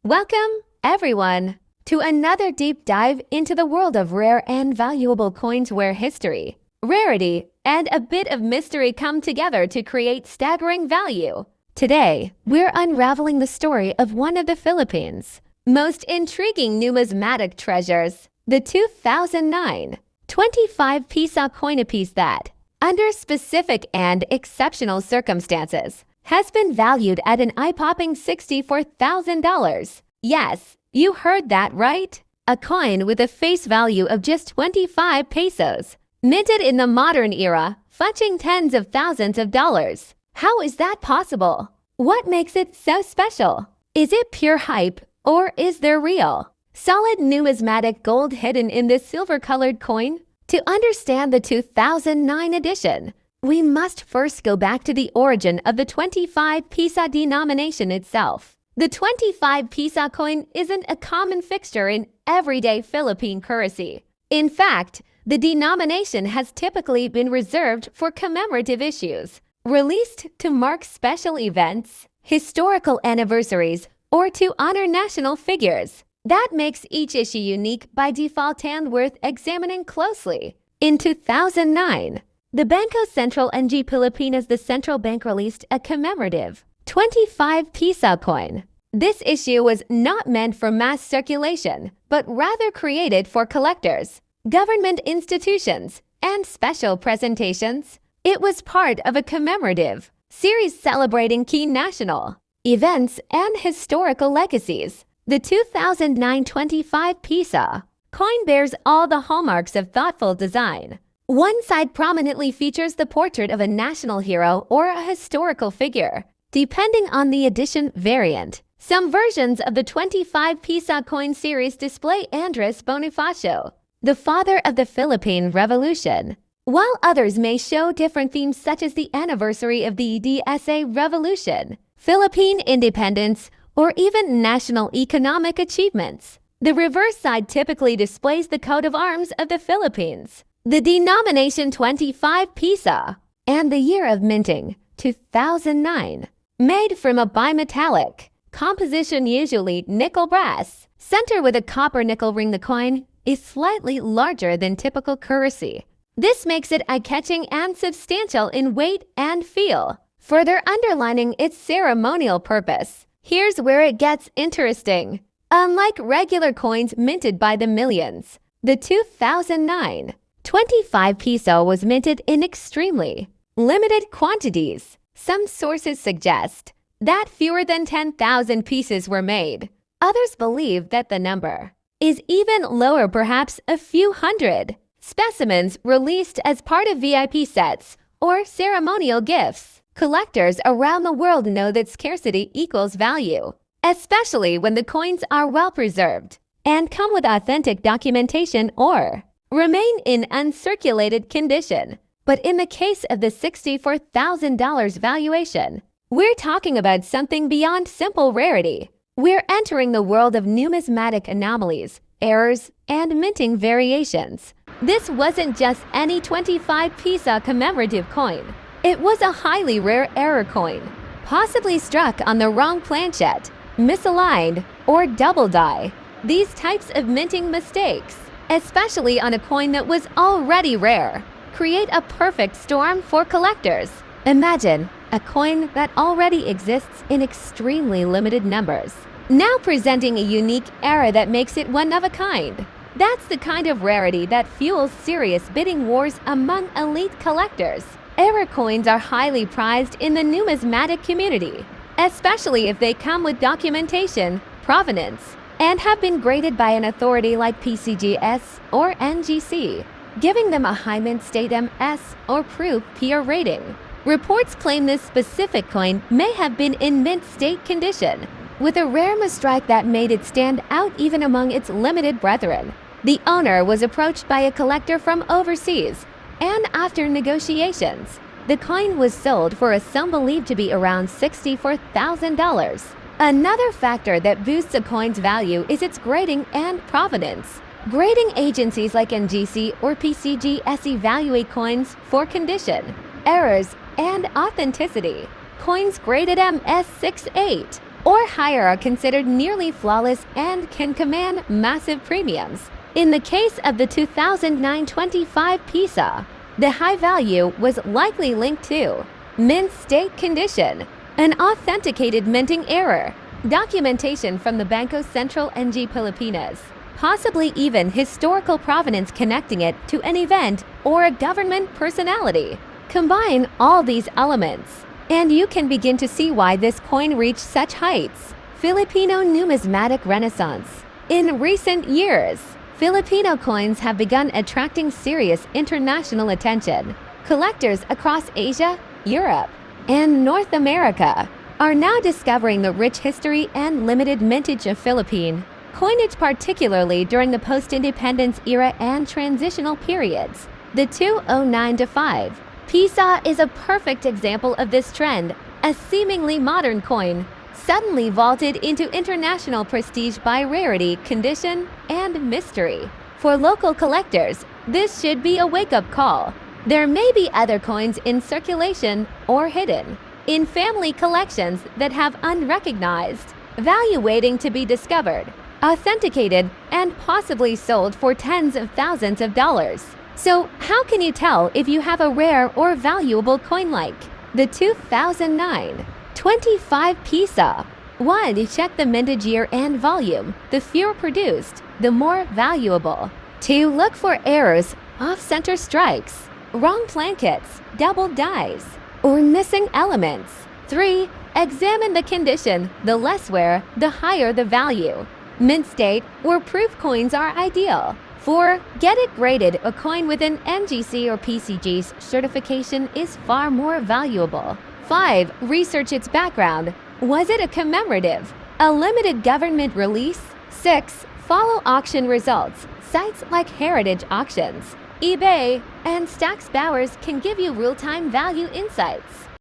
Welcome, everyone, to another deep dive into the world of rare and valuable coins where history, rarity, and a bit of mystery come together to create staggering value. Today, we're unraveling the story of one of the Philippines' most intriguing numismatic treasures, the 2009 25 peso coin piece that, under specific and exceptional circumstances, has been valued at an eye-popping $64,000. Yes, you heard that right. A coin with a face value of just 25 pesos, minted in the modern era, fetching tens of thousands of dollars. How is that possible? What makes it so special? Is it pure hype, or is there real, solid numismatic gold hidden in this silver-colored coin? To understand the 2009 edition, we must first go back to the origin of the 25 peso denomination itself. The 25 peso coin isn't a common fixture in everyday Philippine currency. In fact, the denomination has typically been reserved for commemorative issues, released to mark special events, historical anniversaries, or to honor national figures. That makes each issue unique by default and worth examining closely. In 2009, the Bangko Sentral ng Pilipinas, the central bank, released a commemorative 25 peso coin. This issue was not meant for mass circulation, but rather created for collectors, government institutions, and special presentations. It was part of a commemorative series celebrating key national events and historical legacies. The 2009 25 peso coin bears all the hallmarks of thoughtful design. One side prominently features the portrait of a national hero or a historical figure, depending on the edition variant. Some versions of the 25 peso coin series display Andres Bonifacio, the father of the Philippine Revolution, while others may show different themes such as the anniversary of the DSA Revolution, Philippine independence, or even national economic achievements. The reverse side typically displays the coat of arms of the Philippines, the denomination 25 peso, and the year of minting, 2009. Made from a bimetallic composition, usually nickel brass, center with a copper nickel ring, the coin is slightly larger than typical currency. This makes it eye-catching and substantial in weight and feel, further underlining its ceremonial purpose. Here's where it gets interesting. Unlike regular coins minted by the millions, the 2009 25 peso was minted in extremely limited quantities. Some sources suggest that fewer than 10,000 pieces were made. Others believe that the number is even lower, perhaps a few hundred. Specimens released as part of VIP sets or ceremonial gifts. Collectors around the world know that scarcity equals value, especially when the coins are well preserved and come with authentic documentation or remain in uncirculated condition. But in the case of the $64,000 valuation, we're talking about something beyond simple rarity. We're entering the world of numismatic anomalies, errors, and minting variations. This wasn't just any 25 peso commemorative coin. It was a highly rare error coin, possibly struck on the wrong planchette, misaligned, or double die. These types of minting mistakes, especially on a coin that was already rare, create a perfect storm for collectors. Imagine a coin that already exists in extremely limited numbers, now presenting a unique error that makes it one of a kind. That's the kind of rarity that fuels serious bidding wars among elite collectors. Error coins are highly prized in the numismatic community, especially if they come with documentation, provenance, and have been graded by an authority like PCGS or NGC, giving them a high mint state MS or Proof PR rating. Reports claim this specific coin may have been in mint state condition, with a rare misstrike that made it stand out even among its limited brethren. The owner was approached by a collector from overseas, and after negotiations, the coin was sold for a sum believed to be around $64,000. Another factor that boosts a coin's value is its grading and provenance. Grading agencies like NGC or PCGS evaluate coins for condition, errors, and authenticity. Coins graded MS68 or higher are considered nearly flawless and can command massive premiums. In the case of the 2009 25 Pisa, the high value was likely linked to mint state condition, an authenticated minting error, documentation from the Bangko Sentral ng Pilipinas, possibly even historical provenance connecting it to an event or a government personality. Combine all these elements, and you can begin to see why this coin reached such heights. Filipino numismatic renaissance. In recent years, Filipino coins have begun attracting serious international attention. Collectors across Asia, Europe, and North America are now discovering the rich history and limited mintage of Philippine coinage, particularly during the post-independence era and transitional periods. The 2009-5 Pisa is a perfect example of this trend. A seemingly modern coin suddenly vaulted into international prestige by rarity, condition, and mystery. For local collectors, this should be a wake-up call. There may be other coins in circulation or hidden in family collections that have unrecognized value waiting to be discovered, authenticated, and possibly sold for tens of thousands of dollars. So, how can you tell if you have a rare or valuable coin like the 2009 25 Pisa? 1. Check the mintage year and volume. The fewer produced, the more valuable. 2. Look for errors, off-center strikes, wrong plankets, double dies, or missing elements. 3. Examine the condition. The less wear, the higher the value. Mint state or proof coins are ideal. 4. Get it graded. A coin with an NGC or PCG's certification is far more valuable. 5. Research its background. Was it a commemorative, a limited government release? 6. Follow auction results. Sites like Heritage Auctions, eBay, and Stax Bowers can give you real-time value insights.